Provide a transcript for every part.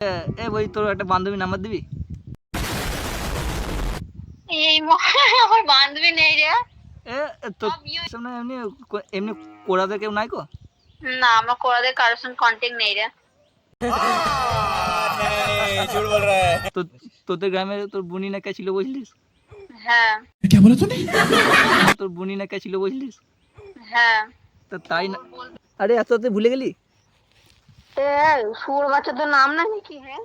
ওই তোর একটা বান্ধবী নাম্বার দিবি? আমার বান্ধবী নেই রে। তোর সামনে এমনি এমনি কোড়াতে কেউ নাই কো? না, আমার কোড়াদের কারোর সঙ্গে কন্ট্যাক্ট নেই রে। তোদের গ্রামে তোর বুনি না কে ছিল বুঝলিস? হ্যাঁ। তোর বুনি না কে ছিল বুঝলিস? হ্যাঁ। তা তাই না। আরে এত রাতে ভুলে গেলি? শুয়োর বাচ্চা তোর নাম না কি? হ্যাঁ,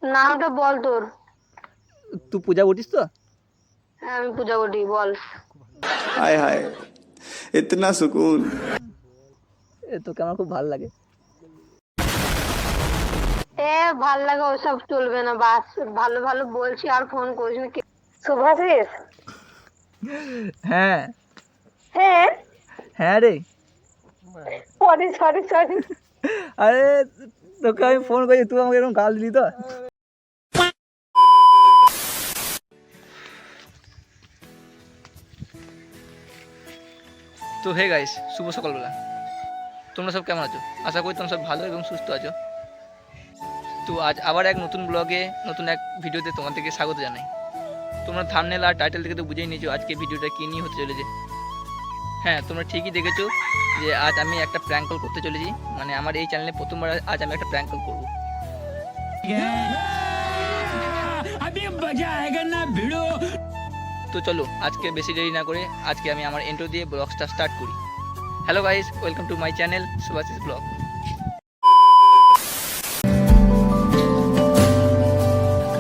নামটা বল তোর। তুই পূজা করিস তো? হ্যাঁ, আমি পূজা করি। বল। हाय हाय इतना सुकून। তোকে আমার খুব ভালো লাগে। ভাল লাগে ওসব চলবে না, বাস ভালো ভালো বলছি আর ফোন করিস না। শুভাশিস? হ্যাঁ হ্যাঁ। হ্যাঁ রে। Sorry sorry sorry. আরে তোকে আমি ফোন করছি, তুই আমাকে এরকম গাল দিলি তো? তো হে গাইস, শুভ সকালবেলা। তোমরা সব কেমন আছো? আশা করি তোমরা সব ভালো এবং সুস্থ আছো। তো আজ আবার এক নতুন ব্লগে, নতুন এক ভিডিওতে তোমাদেরকে স্বাগত জানাই। তোমরা থাম্বনেল আর টাইটেল থেকে তো বুঝেই নিয়েছো আজকে ভিডিওটা কী নিয়ে হতে চলেছে। হ্যাঁ, তোমরা ঠিকই দেখেছো যে আজ আমি একটা প্র্যাঙ্ক কল করতে চলেছি। মানে আমার এই চ্যানেলে প্রথমবার আজ আমি একটা প্র্যাঙ্ক কল করবো। তো চলো আজকে বেশি দেরি না করে আজকে আমি আমার ইন্ট্রো দিয়ে ব্লগটা স্টার্ট করি। Hello guys, welcome to my channel Shubhashis blog.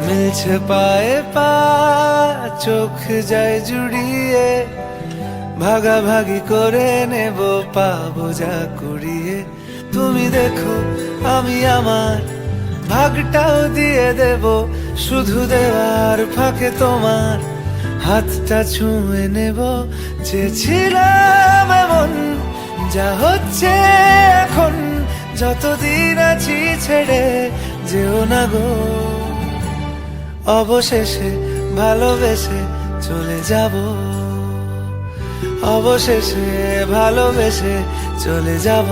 মিলছে পায়ে পা, চোখ যায় জুড়িয়ে, ভাগাভাগি করে নেব পাবো যা কুড়িয়ে। তুমি দেখো আমি আমার ভাগটাও দিয়ে দেব, শুধু দেওয়ার ফাঁকে তোমার হাতটা ছুঁয়ে নেব। চেয়েছিলাম এমন, যা হচ্ছে এখন, যতদিন আছি ছেড়ে যেও না গো। অবশেষে ভালোবেসে চলে যাব, অবশেষে ভালোবেসে চলে যাব।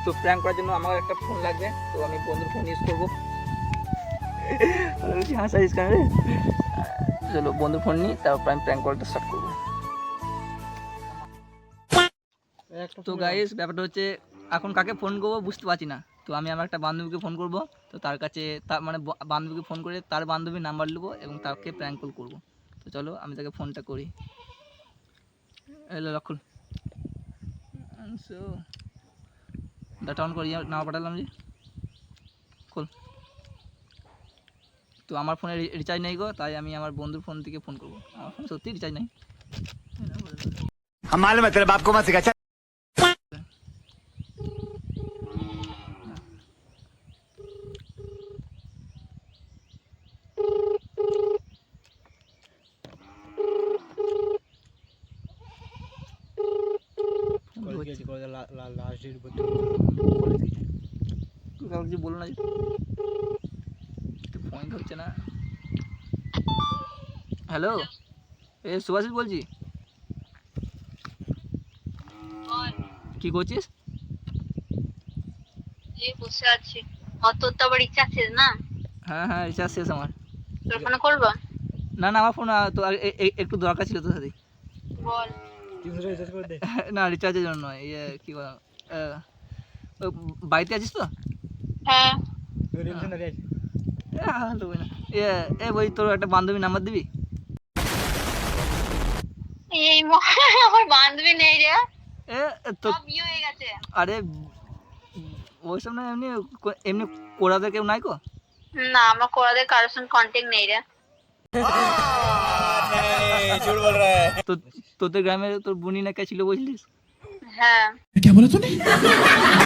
তো প্র্যাঙ্ক করার জন্য আমার একটা ফোন লাগবে, তো আমি বন্ধুর ফোন ইউজ করবো। হাসাইস কেন রে? চলো বন্ধুর ফোন নিই, তারপর আমি প্র্যাঙ্ক কলটা স্টার্ট করবো। তো গাইস, ব্যাপারটা হচ্ছে এখন কাকে ফোন করবো বুঝতে পারছি না। তো আমি আমার একটা বান্ধবীকে ফোন করব। তো তার কাছে তার মানে বান্ধবীকে ফোন করে তার বান্ধবীর নাম্বার নেবো এবং তাকে প্র্যাঙ্ক কল করবো। তো চলো আমি তাকে ফোনটা করি। এলো রাখুন, ডাটা অন করি, নাম্বার পাঠালাম যে খোল। তো আমার ফোনে রিচার্জ নেই গো, তাই আমি আমার বন্ধুর ফোন থেকে ফোন করবো। আমার ফোনে সত্যি রিচার্জ নেই। हम मालूम है तेरे बाप को मत सिखा। কিছু বলো না, ফোন ধরছে না। হ্যালো, এ সুভাষিস বলছি। কি করছিস? এই বসে আছি। তোর তো আবার রিচার্জ শেষ না? হ্যাঁ হ্যাঁ, রিচার্জ শেষ আমার। তোর ফোনে করবো? না না, আমার ফোন তো একটু দরকার ছিল তোর সাথে। বল। না, রিচার্জের জন্য নয়, ইয়ে কি বল, বাড়িতে আছিস তো? হ্যাঁ। ওই তোর একটা বান্ধবী নাম্বার দিবি? আমার বান্ধবী নেই রে। তো বিয়ে হয়ে গেছে। আরে ওইসব না, এমনি এমনি কোড়াতে কেউ নাই কো? না, আমার কোড়াদের কারোর সঙ্গে কন্ট্যাক্ট নেই রে। তো তোদের গ্রামে তোর বুনি না কে ছিল বুঝলিস? হ্যাঁ।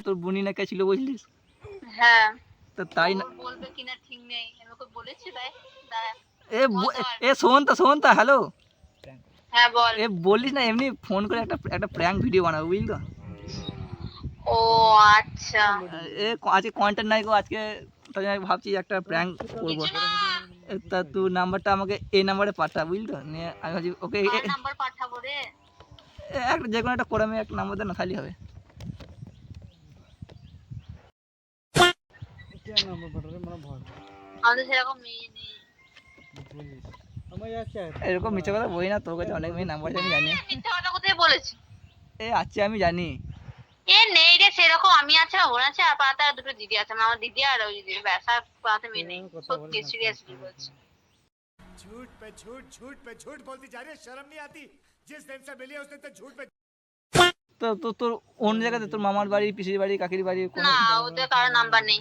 তোর বুনি না কে ছিল বুঝলিস? হ্যাঁ। তা তাই না। বলবে কিনা ঠিক নেই, আমাকে বলেছি তাই। শোন তা হ্যালো। হ্যাঁ বল। বলিস না, এমনি ফোন করে একটা প্র্যাঙ্ক ভিডিও বানাবো বুঝলি তো? ও আচ্ছা। আজকে কন্টেন্ট নাই গো আজকে, তাই আমি ভাবছি একটা প্র্যাঙ্ক করবো। তা তুই নাম্বারটা আমাকে এই নাম্বারে পাঠা, বুঝলি তো? নিয়ে আমি ভাবছি ওকে নাম্বার পাঠাবো রে। একটা যে কোনো একটা করে আমি একটা নাম্বার দেন না, খালি হবে। আমাদের সেরকম মেয়ে নেই। এরকম মিথ্যে কথা বলি না, তোর কাছে অনেক মেয়ে নাম্বার আছে আমি জানি। মিথ্যা কথা কোথায় বলেছি? এ আছে আমি জানি। এ নেই রে সেরকম, আমি আছে, বোন আছে, আর পাড়াতে আর দুটো দিদি আছে, আমার দিদি আর ওই দিদি, ব্যাস, আর পাড়াতে মেয়ে নেই। সত্যি সিরিয়াসলি বলছি। झूठ पे झूठ बोलती जा रही है, शर्म नहीं आती? जिस दिन से मिली है उस दिन तक झूठ पे তো তো তোর অন্য জায়গাতে তোর মামার বাড়ি, পিসির বাড়ি, কাকির বাড়ি না, ওদের কারো নাম্বার নেই।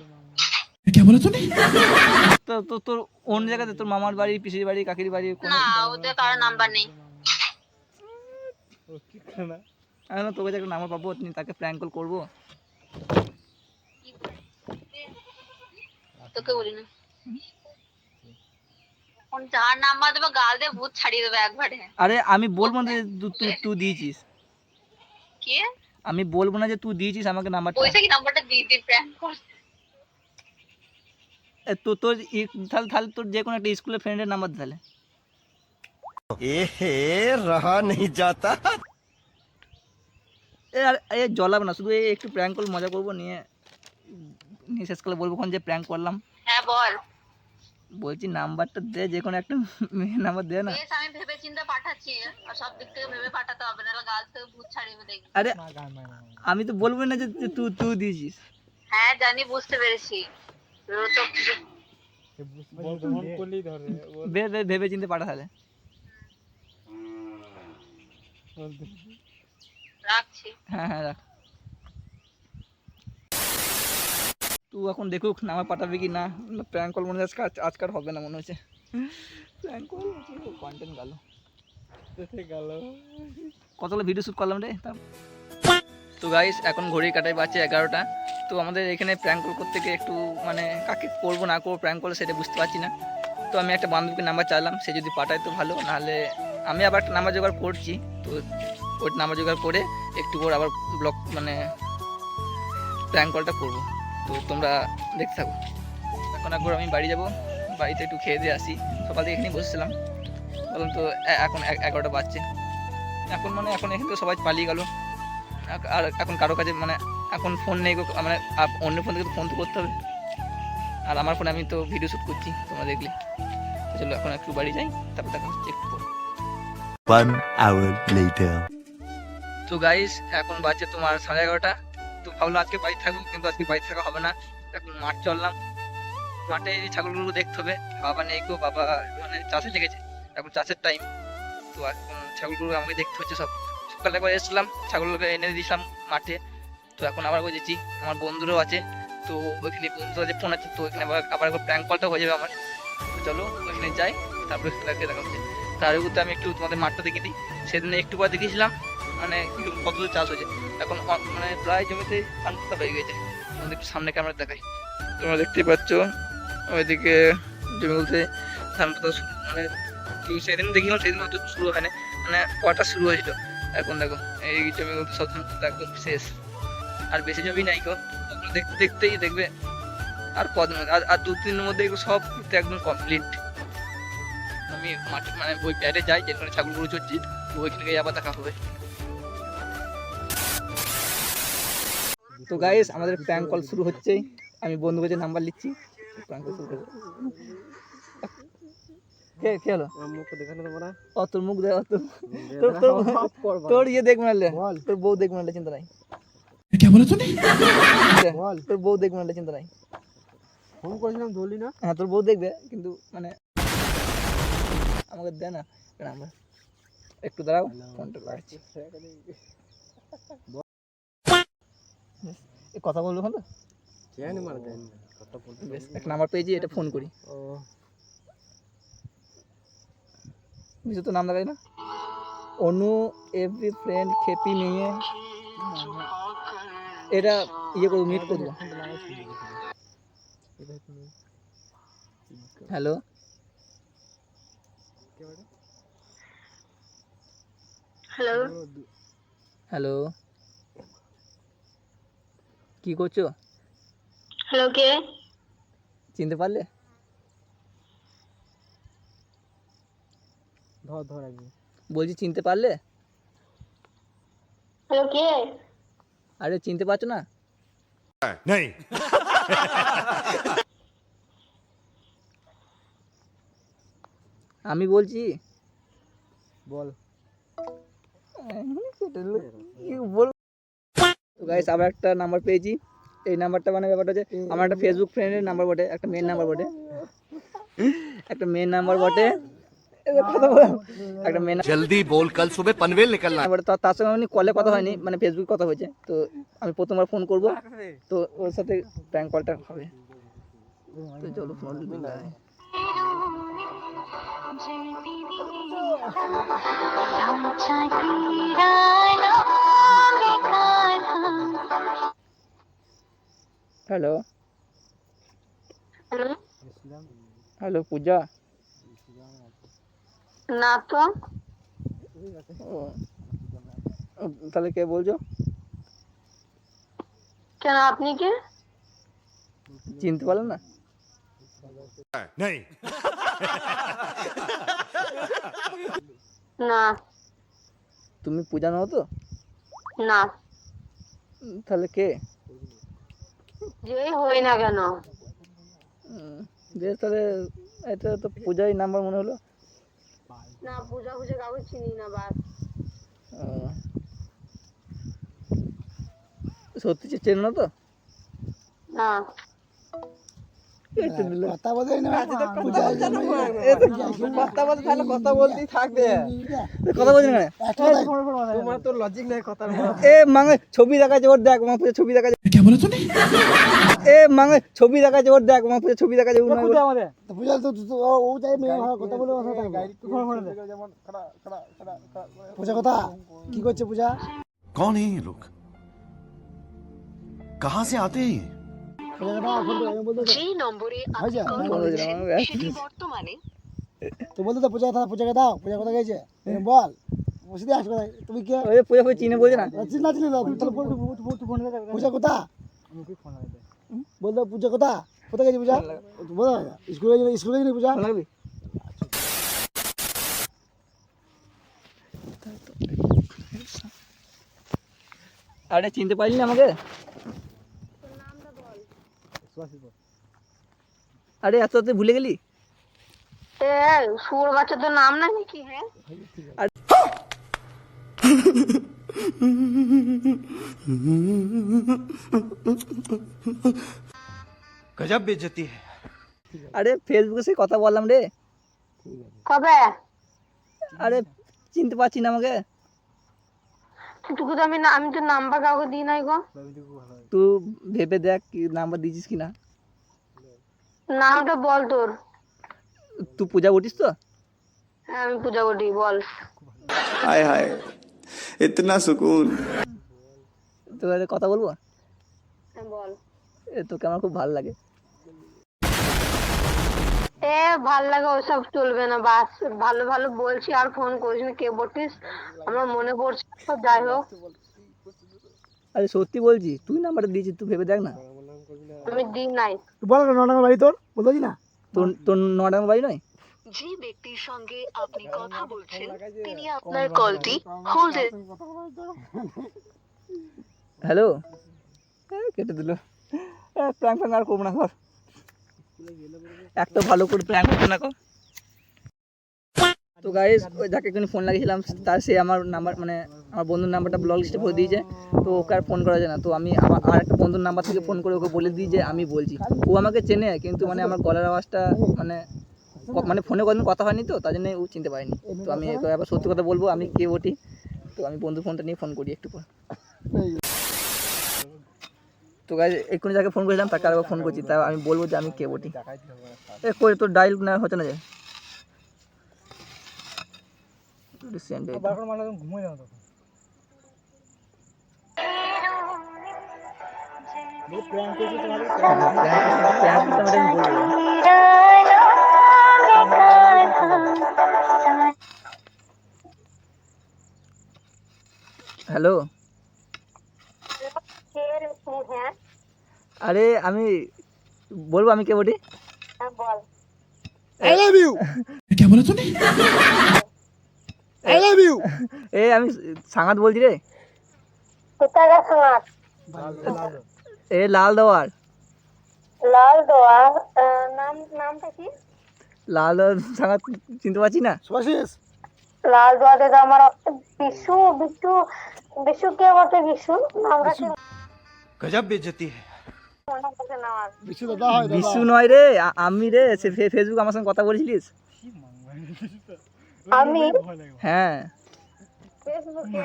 তো তো তোর অন্য জায়গাতে তোর মামার বাড়ি, পিসির বাড়ি, কাকির বাড়ি না, ওদের কারো নাম্বার নেই। আমি না তোর কাছে একটা নাম্বার পাবো, তুমি তাকে প্র্যাঙ্ক কল করবো। তোকে বলি না, যার নাম্বার দেবো গাল দিয়ে ভূত ছাড়িয়ে দেবে একবারে। আরে আমি বলবো না যে তুই দিয়েছিস, কে? আমি বলবো না যে তুই দিয়েছিস আমাকে নাম্বারটা। পয়সা কি নাম্বারটা দিয়ে দিই প্র্যাঙ্ক কর। তো তোর তাহলে তাহলে তোর যে কোনো একটা স্কুলের ফ্রেন্ডের নাম্বার তাহলে। रहा नहीं जाता। এ জ্বলাবে না, শুধু একটু প্র্যাঙ্ক কল মজা করবো, নিয়ে নিয়ে শেষ করে বলবো কোন যে প্র্যাঙ্ক করলাম। হ্যাঁ বল। বলছি নাম্বারটা দে, যে কোনো একটা মেয়ের নাম্বার দে না। বেশ, আমি ভেবে চিন্তে পাঠাচ্ছি, আর সব দিক থেকে ভেবে পাঠাতে হবে, নাহলে গাল থেকে ভূত ছাড়িয়ে দেখবি। আরে আমি তো বলবো না যে তুই দিয়েছিস। হ্যাঁ জানি, বুঝতে পেরেছি। তো ভেবে চিন্তে পাঠা তাহলে। রাখছি। হ্যাঁ হ্যাঁ রাখ। তুই এখন দেখুক নাম্বার পাঠাবি কি না। প্র্যাঙ্ক কল মনে হচ্ছে আজকাল হবে না মনে হচ্ছে। প্র্যাঙ্ক কল কন্টেন্ট গেল কতগুলো ভিডিও শ্যুট করলাম রে। তো গাইস এখন ঘড়ি কাটাই বাজছে 11টা। তো আমাদের এখানে প্র্যাঙ্ক কল করতে গিয়ে একটু মানে কাকে করবো না করবো প্র্যাঙ্ক কল সেটা বুঝতে পারছি না। তো আমি একটা বান্ধবীকে নাম্বার চাইলাম, সে যদি পাঠায় তো ভালো, নাহলে আমি আবার একটা নাম্বার জোগাড় করছি। তো ওই নাম্বার জোগাড় করে একটু করে আবার ব্লগ মানে প্র্যাঙ্ক কলটা করবো। তো তোমরা দেখতে থাকো। এখন একবার আমি বাড়ি যাব, বাড়িতে একটু খেয়ে দিয়ে আসি। সকাল থেকে এখানেই বসেছিলাম, বললাম তো এখন 11টা বাজছে। এখন মানে এখন এখান থেকে সবাই পালিয়ে গেল, আর এখন কারো কাছে মানে এখন ফোন নেই, মানে অন্য ফোন থেকে তো ফোন তো করতে হবে। আর আমার ফোনে আমি তো ভিডিও শ্যুট করছি, তোমরা দেখলে। তো চলো এখন একটু বাড়ি যাই, তারপর দেখা হচ্ছে একটু পর। 1 hour later. তো গাইস এখন বাজছে তোমার 11:30। তো ভাবলাম আজকে বাড়ি থাকবো, কিন্তু আজকে বাড়ি থাকা হবে না। এখন মাঠ চললাম, মাঠে এই ছাগলগুলো দেখতে হবে। বাবা নেই গো, বাবা মানে চাষে লেগেছে, এখন চাষের টাইম। তো এখন ছাগলগুলো আমাকে দেখতে হচ্ছে সব। সকালে একবার এসেছিলাম, ছাগলগুলোকে এনে দিয়েছিলাম মাঠে। তো এখন আবার বুঝেছি আমার বন্ধুরাও আছে, তো ওইখানে বন্ধুরা যে ফোন আছে, তো ওইখানে আবার একবার প্র্যাঙ্ক কলটা হয়ে যাবে আমার। তো চলো ওইখানে যাই, তারপরে দেখা হচ্ছে। তার উপরে আমি একটু তোমাদের মাঠটা দেখে দিই। সেদিন একটু পর দেখেছিলাম মানে কত দূর চাষ হয়েছে। এখন মানে প্রায় জমিতে ধান পোতা হয়ে গেছে। তোমাদের একটু সামনে ক্যামেরা দেখাই, তোমরা দেখতেই পাচ্ছ ওইদিকে জমি বলতে ধান পোতা মানে সেদিন দেখিলাম, সেদিন হয়তো শুরু হয় না, মানে কটা শুরু হয়েছিল। এখন দেখো এই জমি বলতে সব ধান পোতা একদম শেষ, আর বেশি জমি নাই গো। দেখতে দেখতেই দেখবে আর কদিন আর 2-3 দিনের মধ্যে এগুলো সব কিন্তু একদম কমপ্লিট। আমি মাঠে মানে ওই প্যাডে যাই যেখানে ছাগলগুলো চড়ছি, ওইখানে গিয়ে আবার দেখা হবে। তো গাইস আমাদের প্র্যাঙ্ক কল শুরু হচ্ছে। আমি বন্ধু কাছে নাম্বার নিচ্ছি, প্র্যাঙ্ক কল শুরু হবে। কে হলো? ও তোর মুখ দেখ, তোর ইয়ে দেখ মারলে, তোর বউ দেখ মারলে, চিন্তা নাই। তোর বউ দেখ মারলে, চিন্তা নাই। ফোন করেছিলাম ধরলি না। হ্যাঁ তোর বউ দেখবে, কিন্তু মানে আমাকে দে না নাম্বার, একটু দাঁড়াও ফোনটা লাগাচ্ছি। কথা বলবো তো, বেশ এক নাম্বার পেয়েছি, এটা ফোন করি। কিছু তো নাম লাগাই না, অনু এভরি ফ্রেন্ড খেপি মেয়ে, এটা ইয়ে করবো, মিট করবো। হ্যালো হ্যালো হ্যালো, কি করছো? হ্যালো কে? চিনতে পারলে? বলছি চিনতে পারলে? হ্যালো, কে? আরে চিনতে পারছো না? नहीं আমি বলছি। বল। কি বল। তো গাইস আবার একটা নাম্বার পেয়েছি। এই নাম্বারটা মানে ব্যাপারটা হচ্ছে আমার একটা ফেসবুক ফ্রেন্ডের নাম্বার বটে, একটা মেন নাম্বার বটে, একটা মেন নাম্বার বটে। এবার কথা বল। একটা মেন जल्दी बोल कल सुबह पनवेल निकलना নাম্বার, তার সঙ্গে আমি কলে কথা হয়নি, মানে ফেসবুকে কথা হয়েছে। তো আমি প্রথমবার ফোন করব, তো ওর সাথে প্র্যাঙ্ক কলটা হবে। তো চলো ফোন দিলাই। হ্যালো হ্যালো, হ্যালো পূজা। না তো। ও, তাহলে কে বলছো? কেন, আপনি কে? চিনতে পারলো না? नहीं না তুমি পূজা নও তো? না, তাহলে কে? যেই হই না কেন। বেশ, তাহলে এটা তো পূজাই নাম্বার মনে হলো। না, পূজা বুঝে কাউকে চিনি না, বাস। ও, সত্যি চেনো না তো? না, কথা বলতে না কথা বলতে তাহলে কথা বলতেই থাকবে। কথা বলছি না তোমার তো লজিক নাই কথার। এ মাঙ্গে ছবি দেখাচ্ছে ওর, দেখ মা পূজা ছবি দেখাচ্ছে। কে বলে তুমি? এ মাঙ্গে ছবি দেখাচ্ছে ওর, দেখ মা পূজা ছবি দেখাচ্ছে। আমাদের তো পূজা তো ও যাই মেয়ে কথা বলে কথা গাড়ি তো ফোন করে যেমন খড়া খড়া খড়া পূজা কথা কি করছে পূজা? कौन है ये लोग कहाँ से आते हैं ये? পূজা কথা ফোন করে আমি বলতে যে নম্বরে হয় যা সেটি বর্তমানে তো বলতে তো পূজা কথা পূজা গেছে বল বসে আসবে তুমি কে? ওই পূজা পূজা চিনে বলছে না। চিন্তা চিনি না তাহলে ফোন পূজা কথা বলতো পূজা কথা কোথায় গেছে পূজা? বলো স্কুলে গেছে পূজা? ফোন লাগবি? আরে চিনতে পারলি না আমাকে? আরে এত তুই ভুলে গেলি? এ সুর বাচ্চা তো নাম না নাকি? হ্যাঁ, गजब बेइज्जती है আরে ফেসবুকে সে কথা বললাম রে। কবে? আরে চিনতে পারছি না আমাকে? তোকে তো আমি তো নাম্বার কাউকে দিই নাই গো। তুই ভেবে দেখ কি নাম্বার দিয়েছিস কি না। নামটা বল তোর। তুই পূজা উঠিস তো? হ্যাঁ, আমি পূজা করি, বল। हाय हाय इतना सुकून। তোর সাথে কথা বলবো? হ্যাঁ, বল। তোকে আমার খুব ভালো লাগে। এ ভাল লাগে ওসব চলবে না, বাস। ভালো ভালো বলছি, আর ফোন করিস না। কে বলছিস আমার মনে পড়ছে তো, যাই হোক। আরে সত্যি বলছি, তুই নাম্বারটা দিয়েছিস, তুই ভেবে দেখ না। আমি দিই নাই। বল নটাঙ্গা বাড়ি তোর বলতে না তোর তোর নটাঙ্গ বাড়ি নয়? যে ব্যক্তির সঙ্গে আপনি কথা বলছেন তিনি আপনার কলটি হোল্ডে হ্যালো, কেটে দিল। প্র্যাঙ্ক ফ্যাঙ্ক আর করবো না, কর একটা ভালো করে প্র্যাঙ্ক করতে না কর। তো গাইস, ওই যাকে এখানে ফোন লাগিয়েছিলাম তার সে আমার নাম্বার মানে আমার বন্ধুর নাম্বারটা ব্লক লিস্টে ভরে দিয়েছে। তো ওকে আর ফোন করা যায় না। তো আমি আবার আর একটা বন্ধুর নাম্বার থেকে ফোন করে ওকে বলে দিই যে আমি বলছি। ও আমাকে চেনে, কিন্তু মানে আমার গলার আওয়াজটা মানে মানে ফোনে কোনোদিন কথা হয়নি, তো তার জন্য ও চিনতে পারেনি। তো আমি ওকে আবার সত্যি কথা বলবো আমি কে বটি। তো আমি বন্ধুর ফোনটা নিয়ে ফোন করি একটু পর। তো গাইস এক্ষুনি যাকে ফোন করেছিলাম তাকে আরেকবার ফোন করছি, তা আমি বলবো যে আমি কে বটি। এ কই তোর ডাইল না হচ্ছে না যে ঘুমাই না তখন হ্যালো, হ্যাঁ, আরে আমি বলবো আমি কে বটি। বল। I love you. কে বলে তুমি? आई लव यू এই আমি সাঙ্গাত বলছি রে। কোথায় গেছো মা? এ লাল দেওয়ার। লাল দোয়া নামটা কি? লাল দেওয়ার সাঙ্গাত চিনতে পারছি না? सुभाषिस লাল দোয়াতে তো আমার বিশু বিশু বিশু কে বলতে বিশু নামটা কি गजब बेइज्जती है। মনে পড়ছে না আমার। विशु दादा হয় বিশু নয় রে, আমি রে, সে ফেসবুক আমার সঙ্গে কথা বলছিলিস। আমি হ্যাঁ ফেসবুকে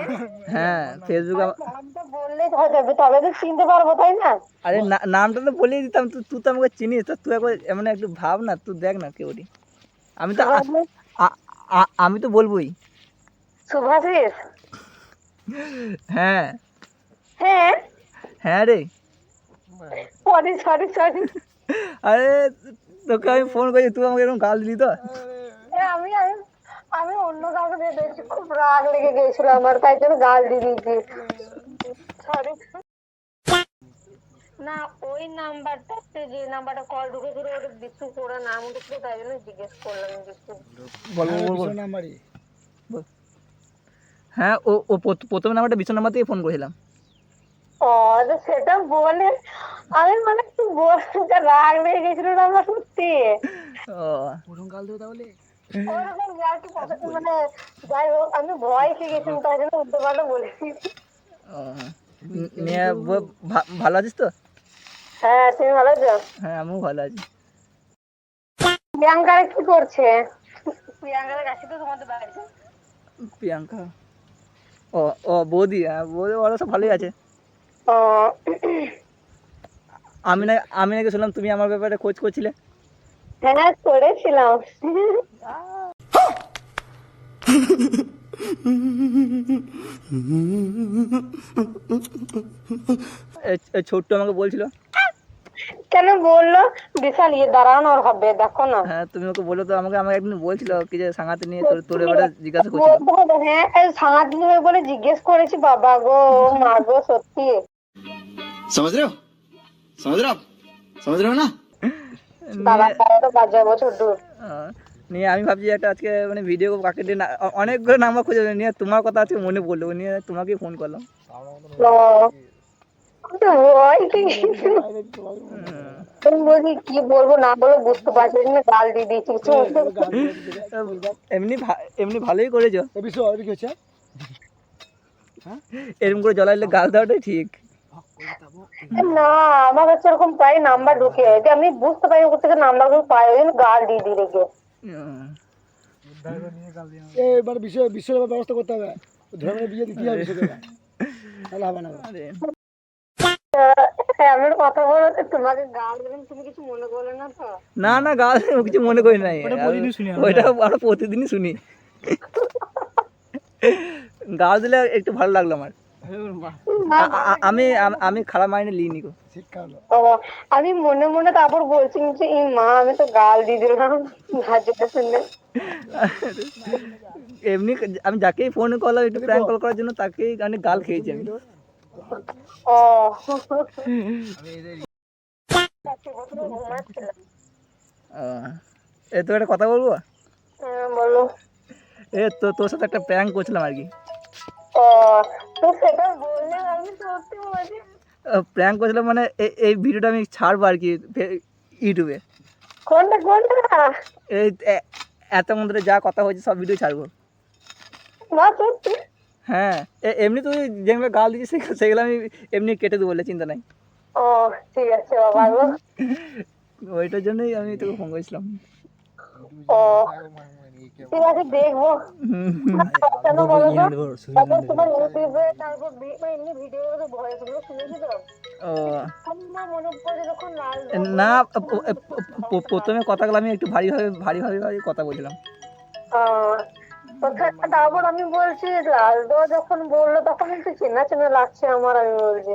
হ্যাঁ ফেসবুক নামটা বললেই হয়ে যাবে, তবে তো চিনতে পারবো তাই না? আরে নামটা তো বলেই দিতাম, তুই তো আমাকে চিনিস, তা তুই একবার এমন একটু ভাব না, তুই দেখ না কেউ ওটি। আমি তো আমি তো বলবোই। শুভাশিস? হ্যাঁ হ্যাঁ হ্যাঁ রে। Sorry sorry sorry. আরে তোকে আমি ফোন করেছি, তুই আমাকে এরকম গাল দিলি তো। আমি আমি আমি অন্য কাউকে দিয়ে দেখছি, খুব রাগ লেগে গেছিল আমার, তাই জন্য গাল দিয়ে দিয়েছি। সরি। না ওই নাম্বারটাতে যে নাম্বারটা কল ঢুকেছিল ওটা বিশু পুরো নাম উঠেছিল, তাই জন্য জিজ্ঞেস করলাম বিশু। বল বল বল। নাম্বারই হ্যাঁ ও প্রথম নাম্বারটা বিশ নাম্বার থেকে ফোন করেছিলাম। ও তো সেটা বলে আমি মানে একটু বলতে রাগ লেগে গেছিল না আমার সত্যি। ও প্রথম কাল দেবো তাহলে ওরকম আর কি কথা, মানে যাই হোক আমি ভয় পেয়ে গেছিলাম, তাই জন্য উল্টো পাল্টা বলেছি। ও, নিয়ে ভালো আছিস তো? হ্যাঁ তুমি ভালো আছো? হ্যাঁ আমিও ভালো আছি। প্রিয়াঙ্কারা কি করছে? প্রিয়াঙ্কারা কাছে তো তোমাদের বাড়িতে। প্রিয়াঙ্কা ও ও বৌদি, হ্যাঁ বৌদি ওরা সব ভালোই আছে। ও আমি নাকি শুনলাম তুমি আমার ব্যাপারে খোঁজ করছিলে। হ্যাঁ করেছিলাম। ছোট্ট আমাকে বলছিল। কেন বললো? বিশাল ইয়ে দাঁড়ানো আর হবে, দেখো না। হ্যাঁ তুমি ওকে বললো তো, আমাকে একদিন বলছিল কি যে সাঙ্গাতে নিয়ে তোর ব্যাপারে জিজ্ঞাসা করছিল। বলতে হবে, হ্যাঁ সাংঘাতিক হয়ে বলে জিজ্ঞেস করেছি, বাবা গো মা গো সত্যি। समझ रहे हो समझ रहे हो आप समझ रहे हो ना বাবা তারা তো বাজাবো ছোট। নিয়ে আমি ভাবছি একটা আজকে মানে ভিডিও কাকে দিয়ে অনেকগুলো নাম্বার খুঁজে পেলাম, নিয়ে তোমার কথা আজকে মনে পড়লো, নিয়ে তোমাকেই ফোন করলাম। তুমি বলছি কি বলবো না বলবো বুঝতে পারছি না, গাল দিয়ে দিয়েছি কিছু। এমনি ভালোই করেছো, বিশু আর কি হচ্ছে এরকম করে জ্বলাইলে গাল দেওয়াটাই ঠিক। না আমার কাছে এরকম প্রায় নাম্বার ঢুকে যে আমি বুঝতে পারি কোথা থেকে নাম্বার গুলো পাই, ওই জন্য গাল দিয়ে দিয়ে রেখে। এবার বিশ্বের ব্যবস্থা করতে হবে, ধর্মের বিয়ে দিতে হবে বিশ্বকে, তাহলে হবে না। আমি একটা কথা বলো, তোমাকে গাল দিলাম তুমি কিছু মনে করলে না তো? না না গাল কিছু মনে করি নাই, ওইটা আমরা প্রতিদিনই শুনি। গাল দিলে একটু ভালো লাগলো আমার। আমি খারাপ মাইনে লিনি গো। ও আমি মনে মনে তারপর বলছি যে এই মা আমি তো গাল দিয়ে দিলাম ভাজতে শুনলে। এমনি আমি যাকেই ফোন করলাম একটু প্র্যাঙ্ক কল করার জন্য, তাকেই অনেক গাল খেয়েছি আমি। ও এ তো একটা কথা বলবো। বলো। তোর সাথে একটা প্র্যাঙ্ক করছিলাম আর কি। ও তো সেটা বললে আমি সত্যি বলছি। প্র্যাঙ্ক করছিলাম মানে এই ভিডিওটা আমি ছাড়বো আর কি ইউটিউবে। কোনটা কোনটা? এই এত মধ্যে যা কথা হয়েছে সব ভিডিও ছাড়বো। না সত্যি? হ্যাঁ এমনি তুই যেগুলো গাল দিচ্ছিস সেগুলো আমি এমনি কেটে দেবো বলে চিন্তা নাই। ও ঠিক আছে বাবা গো। ওইটার জন্যই আমি তোকে ফোন করেছিলাম। ও ঠিক আছে দেখবো। কেন বলো তো? তারপর তোমার ইউটিউবে তারপর এমনি ভিডিও ভয়েস গুলো শুনেছি তো। ও আমার মনে পড়ে যখন লাল না প্রথমে কথাগুলো আমি একটু ভারী কথা বলছিলাম। তারপর আমি বলছি লালদো যখন বললো তখন একটু চেনা চেনা লাগছে আমার, আমি বলছি।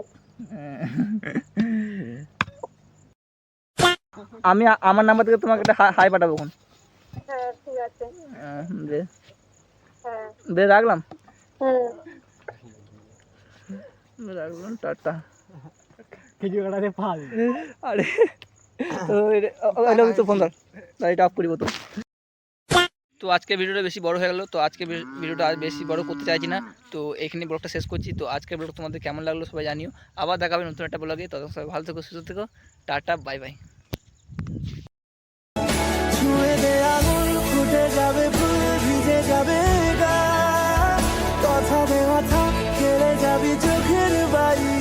আমি আমার নাম্বার থেকে তোমাকে একটা হাই পাঠাবো এখন। হ্যাঁ ঠিক আছে। বেশ রাখলাম। হুম রাখলাম, টাটা। ভিডিও কাটাতে পাল আরে তো ফোন ধর, এটা অফ করিব তো। তো আজকে ভিডিওটা বেশি বড় হয়ে গেল, তো আজকে ভিডিওটা আর বেশি বড় করতে চাইছি না, তো এখানে ব্লগটা শেষ করছি। তো আজকের ব্লগ তোমাদের কেমন লাগলো সবাই জানিও, আবার দেখাবে নতুন একটা ব্লগে। ততক্ষণ সবাই ভালো থেকো, সুস্থ থেকো, টাটা, বাই বাই। ছুঁয়ে দে আঙুল, ফুটে যাবে ফুল, ভিজে যাবে গা, কথা দেওয়া থাক, খেলে যাবি চোখের বাড়ি।